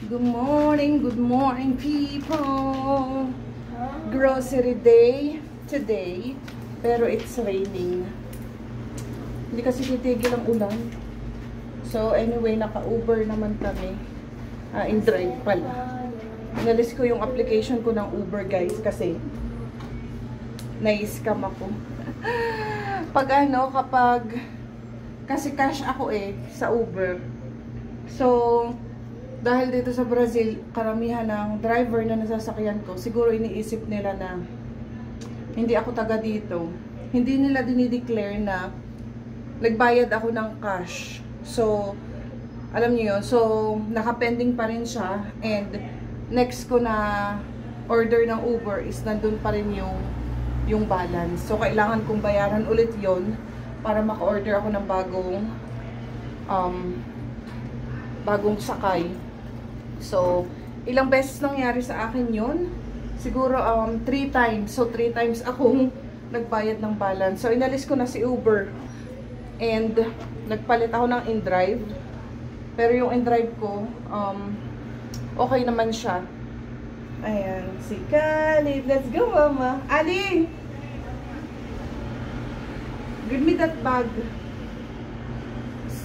Good morning people! Grocery day today, pero it's raining. Hindi kasi titigil ang ulan. So anyway, naka-Uber naman kami. In drive pala. Inalis ko yung application ko ng Uber guys kasi na-scam ako. Kasi cash ako sa Uber. So dahil dito sa Brazil, karamihan ng driver na nasasakyan ko, siguro iniisip nila na hindi ako taga dito. Hindi nila dinideclare na nagbayad ako ng cash. So, alam niyo yun. So, nakapending pa rin siya. And, next ko na order ng Uber is nandun pa rin yung balance. So, kailangan kong bayaran ulit yon para maka-order ako ng bagong sakay. So, ilang beses nangyari sa akin yun? Siguro 3 times. So, 3 times akong nagbayad ng balance. So, inalis ko na si Uber. And, nagpalit ako ng InDrive. Pero yung InDrive ko, okay naman siya. Ayan, si Khalid. Let's go, mama. Ali! Give me that bag.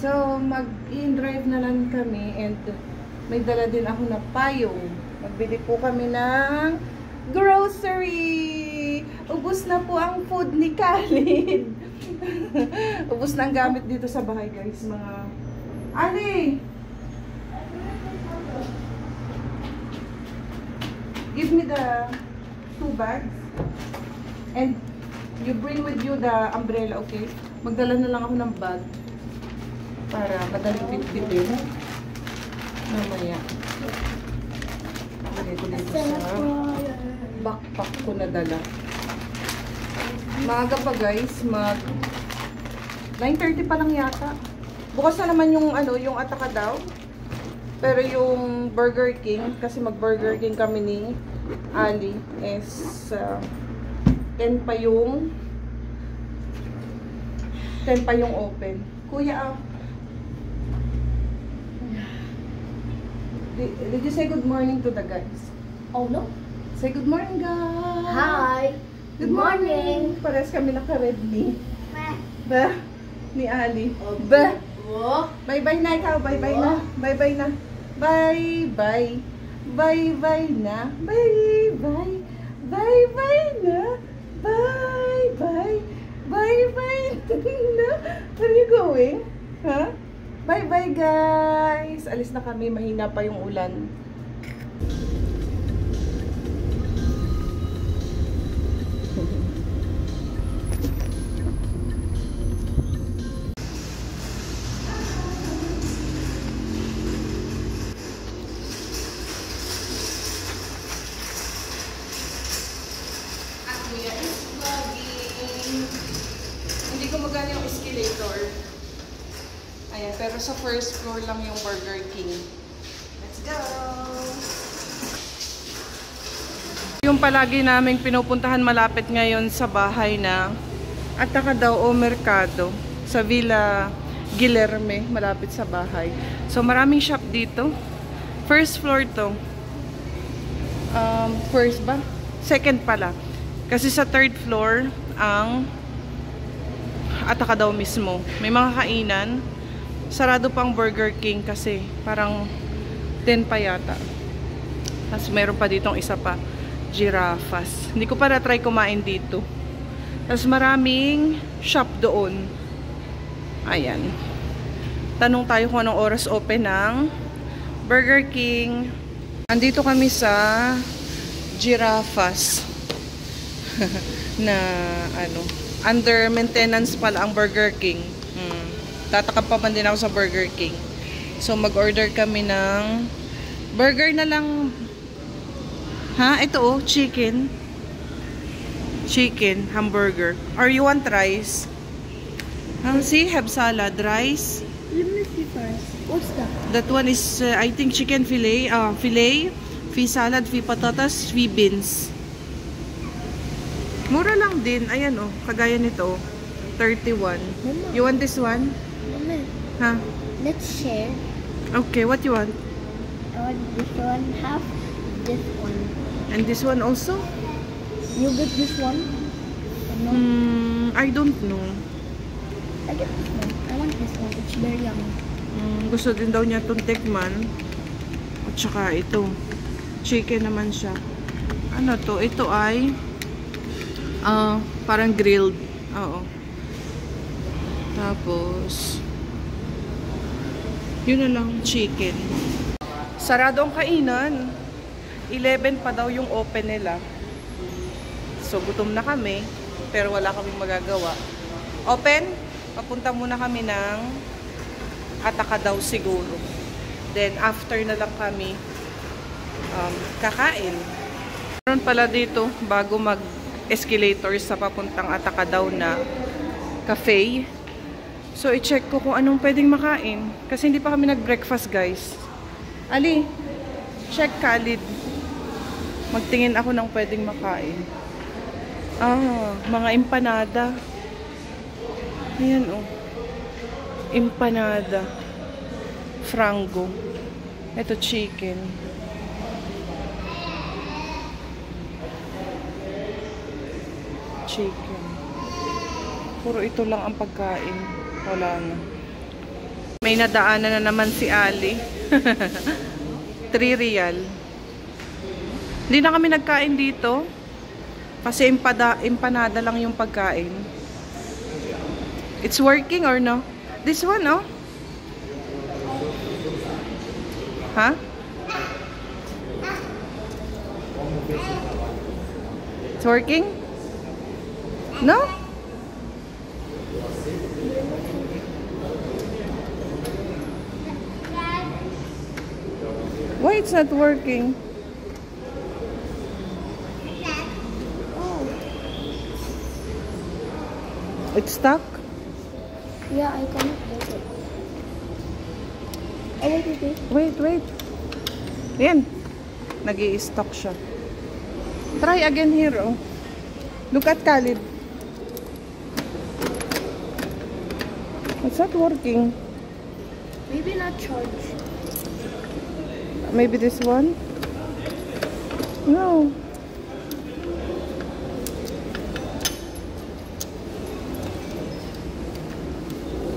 So, mag-InDrive na lang kami. And, may dala din ako na payong. Magbili po kami ng grocery. Ubus na po ang food ni Khalid. Ubus na ang gamit dito sa bahay, guys. Mga Ali! Give me the 2 bags. And you bring with you the umbrella, okay? Magdala na lang ako ng bag para madaling bitbitin. Mamaya. Lagay ko dito sa backpack ko na dala. Maaga pa guys, 9:30 pa lang yata. Bukas na naman yung Atacadão. Pero yung Burger King, kasi mag-Burger King kami ni Ali, is 10 pa yung open. Kuya, did you say good morning to the guys? Oh no. Say good morning guys. Hi. Good morning. Pares kami naka-red ni. Ba? Ni Ali. Ba? Bye-bye na ikaw. Bye-bye na. Bye-bye na. Bye-bye. Bye-bye na. Bye-bye. Bye-bye na. Bye-bye. Bye-bye na. Where are you going? Huh? Bye-bye guys! Alis na kami. Mahina pa yung ulan. Kuya is vlogging. Hindi ko magana yung escalator. Ayan, pero sa first floor lang yung Burger King. Let's go! Yung palagi naming pinupuntahan malapit ngayon sa bahay na Atacadão o Mercado. Sa Villa Guilherme, malapit sa bahay. So maraming shop dito. First floor to. First ba? Second pala. Kasi sa third floor, ang Atacadão mismo. May mga kainan. Sarado pang Burger King kasi parang 10 pa yata. Tapos meron pa ditong isa pa, Girafas. Hindi ko pa na-try kumain dito. Tapos maraming shop doon. Ayan. Tanong tayo kung anong oras open ng Burger King. Andito kami sa Girafas. Na under maintenance pala ang Burger King. Tatakap pa man din ako sa Burger King. So, mag-order kami ng burger na lang. Ha? Ito chicken. Chicken, hamburger. Or you want rice? See, have salad, rice. Let me see first. What's that? That one is, I think, chicken fillet. Fillet, fee salad, fee patatas, fee beans. Mura lang din. Ayan kagaya nito. 31. Mama. You want this one? Mama, Huh? let's share. Okay, what you want? This one, half this one. And this one also? You get this one? No? I don't know. I get this one. I want this one. It's very yummy. Gusto din daw niya itong tikman. At saka ito. Chicken naman siya. Ano to? Ito ay parang grilled. Oo. Tapos yun na lang, chicken. Sarado ang kainan. 11 pa daw yung open nila. So gutom na kami, pero wala kaming magagawa. Open? Papunta muna kami ng Ataka daw siguro. Then after na lang kami kakain. Meron pala dito bago mag-escalator sa papuntang Ataka daw na cafe. So i-check ko kung anong pwedeng makain. Kasi hindi pa kami nag-breakfast, guys. Ali, check Khalid. Magtingin ako ng pwedeng makain. Mga empanada. Ayan, oh. Empanada. Frango. Ito, chicken. Chicken. Puro ito lang ang pagkain. Wala na. May nadaanan na naman si Ali. 3 real. Hindi na kami nagkain dito. Kasi empanada lang yung pagkain. It's working or no? This one, oh? Huh? It's working? No? Why it's not working? It's stuck? Yeah, I cannot get it. Oh, Wait. Yan. Nag-i-stock siya. Try again here, oh. Look at Khalid. It's not working. maybe not charge. Maybe this one? No.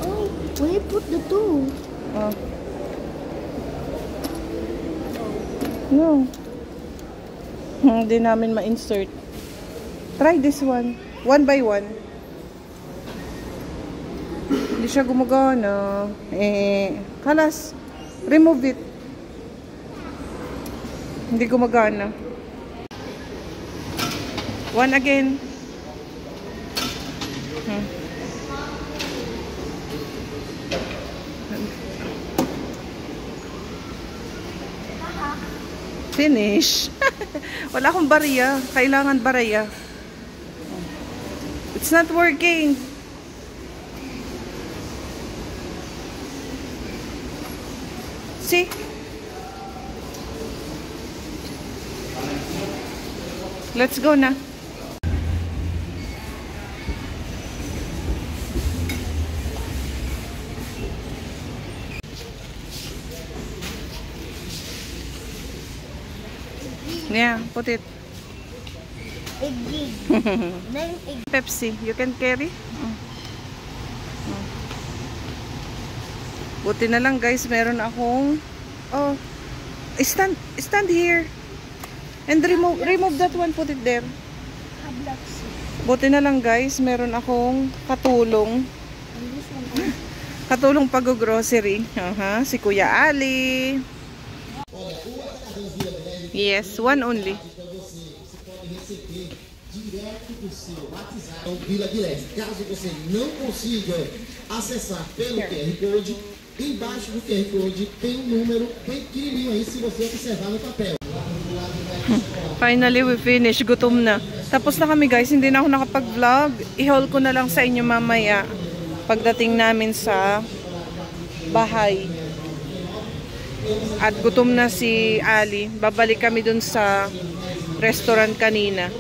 Oh, where you put the two? No. Hindi namin ma-insert. Try this one. 1 by 1. Hindi siya gumagana. Kalas. Remove it. Hindi gumagana. 1 again. Finish. Wala akong barya. Kailangan barya. It's not working. See? Let's go na. Yeah, put it. Egg. Pepsi, you can carry? Buti na lang guys, meron akong stand here. And remove that one, put it there. Buti na lang guys, meron akong katulong. Katulong pag-grocery. Si Kuya Ali. Yes, one only. Vila Guilherme, caso você não consiga acessar pelo QR Code, embaixo do QR Code tem um número bem pequenininho aí se você observar no papel. Finally, we finish. Gutom na. Tapos na kami guys, hindi na ako nakapag-vlog. I-haul ko na lang sa inyo mamaya pagdating namin sa bahay. At gutom na si Ali. Babalik kami dun sa restaurant kanina.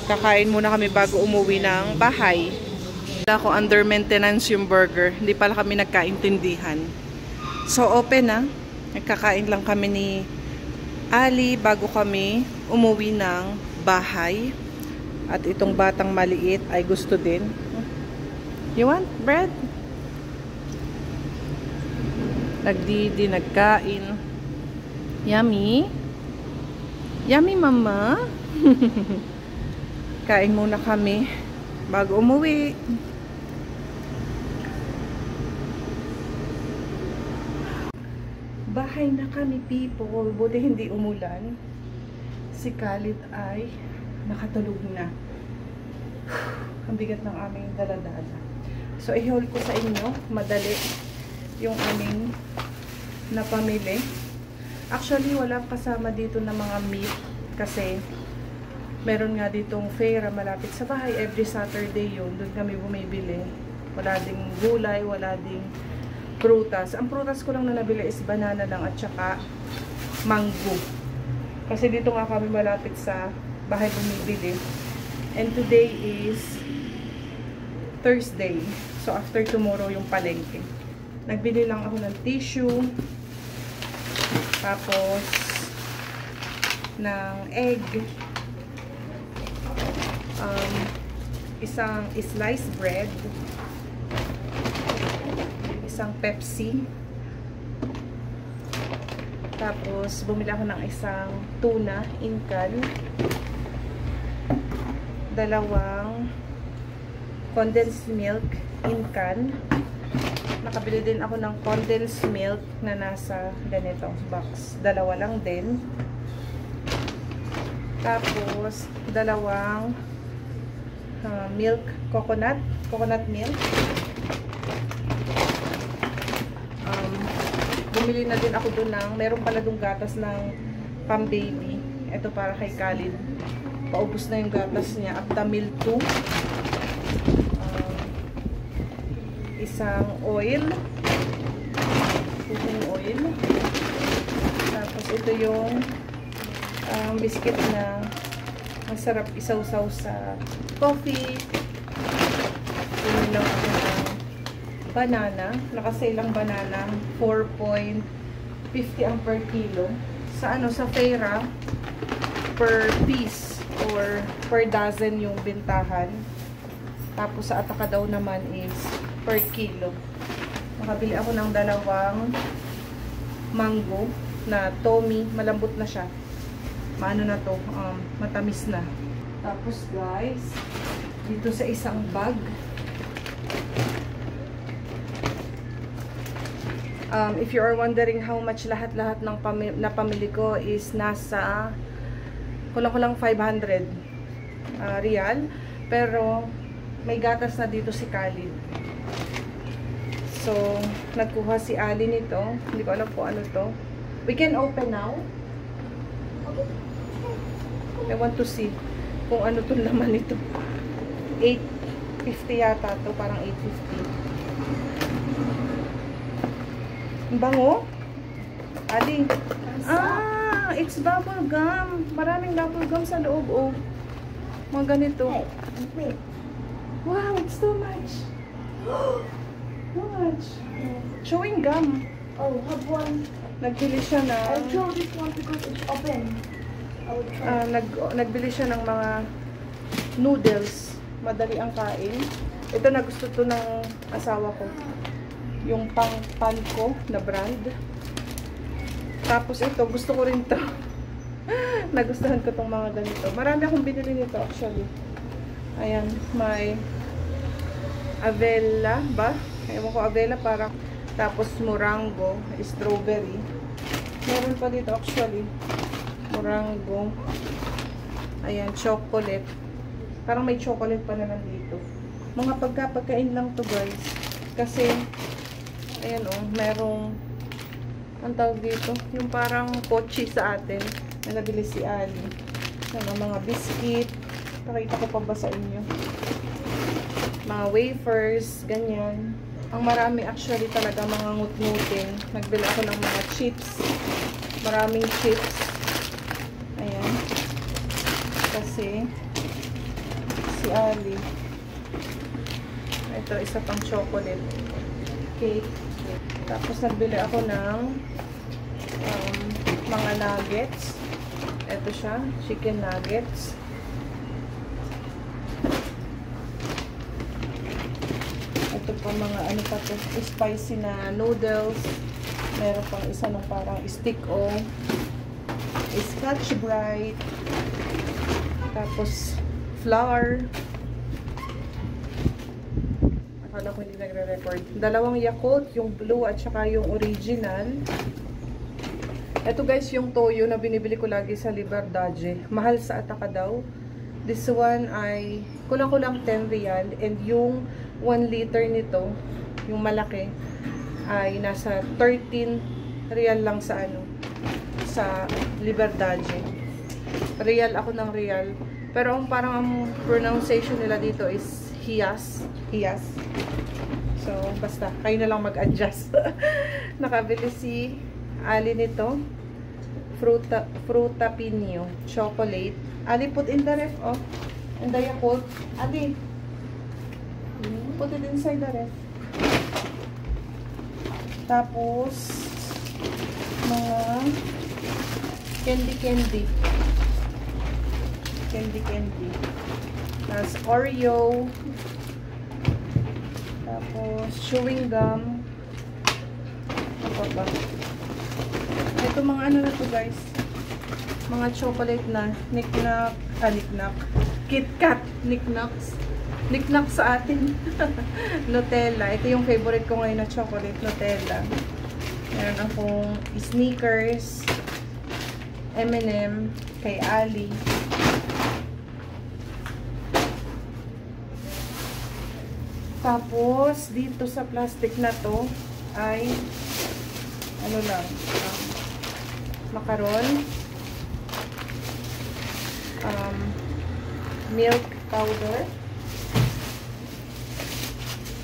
Kakain muna kami bago umuwi ng bahay. Wala ko under maintenance yung burger. Hindi pala kami nagkaintindihan. So open na. Nagkakain lang kami ni Ali bago kami umuwi ng bahay. At itong batang maliit ay gusto din. You want bread? Nagdidi, nagkain. Yummy? Yummy, mama? Kain muna kami bago umuwi. Bahay na kami, people. Buti hindi umulan. Si Khalid ay nakatulog na. Ang bigat ng aming daladala. So, i-haul ko sa inyo, madali, yung aming napamili. Actually, walang kasama dito na mga meat kasi meron nga ditong fair malapit sa bahay. Every Saturday yun. Doon kami bumibili. Wala ding gulay, wala ding prutas. Ang prutas ko lang na nabili is banana lang at saka mango. Kasi dito nga kami malapit sa bahay bumibili. And today is Thursday. So, after tomorrow yung palengke. Nagbili lang ako ng tissue. Tapos, ng egg. Isang sliced bread. Isang Pepsi. Tapos, bumili ako ng isang tuna in can. Dalawang condensed milk in can. Nakabili din ako ng condensed milk na nasa ganitong box. Dalawa lang din. Tapos, dalawang milk, coconut milk. Bumili na din ako doon ng, meron pala doon gatas ng pang-baby. Ito para kay Khalid. Paubos na yung gatas niya. Aptamil 2. Isang oil. Cooking oil. Tapos ito yung biscuit na masarap isaw-saw sa coffee. Bumili lang ako ng banana. Nakasale ang banana. 4.50 ang per kilo. Sa sa Fera, per piece or per dozen yung bintahan. Tapos sa Ataka daw naman is per kilo. Nakabili ako ng dalawang mango na Tommy. Malambot na siya. Maano na to? Matamis na. Tapos guys, dito sa isang bag, if you are wondering how much lahat-lahat ng napamili ko is nasa kulang-kulang 500 real. Pero may gatas na dito si Khalid. So, nagkuha si Ali nito. Hindi ko alam kung ano to. We can open now. I want to see kung ano to naman ito. 850 yata to. Parang 850. Ang bango. Ali. It's bubble gum. Maraming bubble gum sa loob. Oh. Mga ganito. Wait. Wow, it's too much. Too much. Chewing gum. Oh, have one. Nagbili siya na. I'll throw this one because it's open. I will try. Nagbili siya ng mga noodles. Madali ang kain. Ito na gusto to ng asawa ko. Yung pan ko na brand. Tapos ito, gusto ko rin to. Nagustuhan ko tong mga ganito. Marami akong binili nito actually. Ayan, may Avella ba? Ewan ko, Avella parang. Tapos Morango, strawberry. Meron pa dito actually. Morango. Ayan, chocolate. Parang may chocolate pa naman dito. Mga pagkain lang to guys. Kasi, ayan merong, ang tawag dito, yung parang pochi sa atin. Na nabili si Ali. Mga biscuit. Pakita ko pa ba sa inyo? Mga wafers, ganyan. Ang marami actually talaga mga ngut-ngutin. Nagbili ako ng mga chips. Maraming chips. Ayan. Kasi si Ali. Ito, isa pang chocolate cake. Tapos nagbili ako ng mga nuggets. Ito siya, chicken nuggets. Ito pa mga ano pa to, spicy na noodles. Meron pang isa ng parang stick o Scotch Brite. Tapos flour. Akala ko hindi nagre-record. Dalawang Yakult, yung blue at saka yung original. Ito guys, yung toyo na binibili ko lagi sa Liberdade. Mahal sa Ataka daw. This one ay kulang-kulang 10 real. And yung 1 liter nito, yung malaki, ay nasa 13 real lang sa ano, sa Liberdade. Real ako ng real. Pero parang ang pronunciation nila dito is Hiyas. Hiyas. So, basta, kayo na lang mag-adjust. Nakabili si Ali nito. Fruta Pino. Chocolate. Ali, put in the ref, oh. And the Yakult. Ali. Put it inside the ref. Tapos, mga candy. Candy. Tapos, Oreo. Tapos, chewing gum. Apa ba? Ito mga ano na to guys. Mga chocolate na. Kit-Kat. Knick-Knack sa atin. Nutella. Ito yung favorite ko ngayon na chocolate. Nutella. Meron akong Snickers. M&M. Kay Ali. Tapos, dito sa plastic na to, ay, ano lang, macaron, milk powder,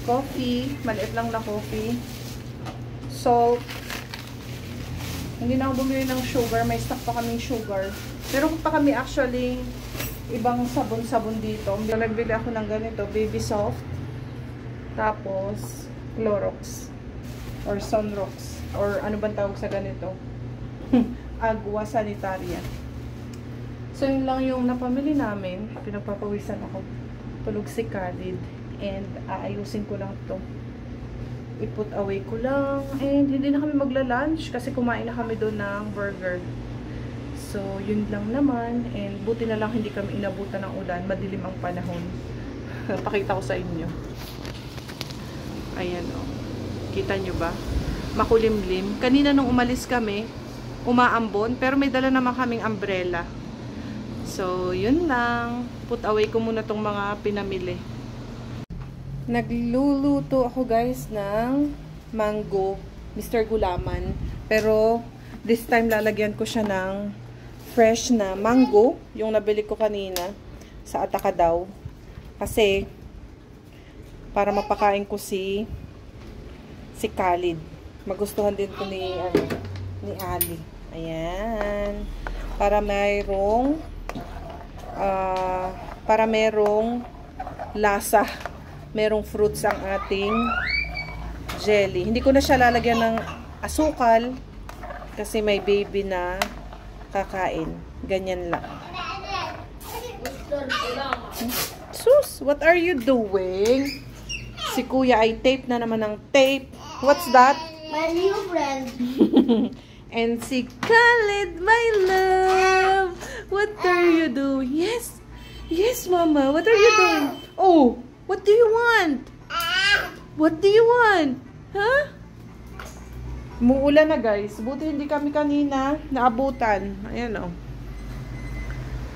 coffee, maliit lang na coffee, salt, hindi na ako bumili ng sugar, may stock pa kaming sugar. Meron pa kami actually ibang sabon-sabon dito. Nagbili ako ng ganito, Baby Soft. Tapos, Clorox. Or Sunrox. Or ano bang tawag sa ganito? Agua Sanitaria. So, yun lang yung napamili namin. Pinagpapawisan ako. Tulog si Khalid. And, aayusin ko lang to. I-put away ko lang. And, hindi na kami magla-lunch kasi kumain na kami doon ng burger. So, yun lang naman. And, buti na lang hindi kami inabutan ng ulan. Madilim ang panahon. Pakita ko sa inyo. Ayan o. Kita nyo ba? Makulimlim. Kanina nung umalis kami, umaambon. Pero may dala naman kaming umbrella. So, yun lang. Put away ko muna tong mga pinamili. Nagluluto ako guys ng mango. Mr. Gulaman. Pero, this time lalagyan ko siya ng fresh na mango. Yung nabili ko kanina sa Ataka daw. Kasi, para mapakain ko si Khalid. Magustuhan din ko ni Ali. Ayan. Para merong lasa. Merong fruits ang ating jelly. Hindi ko na siya lalagyan ng asukal kasi may baby na kakain. Ganyan lang. Sus, what are you doing? Si Kuya ay tape na naman ng tape. What's that? My new friend. And si Khalid, my love. What are you doing? Yes. Yes, Mama. What are you doing? Oh, what do you want? What do you want? Huh? Umuulan na guys. Buti hindi kami kanina naabutan. Ayan o.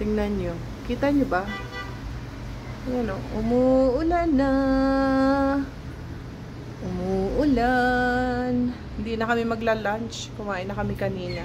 Tingnan nyo. Kita nyo ba? Ayan o. Umuulan na. Umuulan. Hindi na kami magla-lunch. Kumain na kami kanina.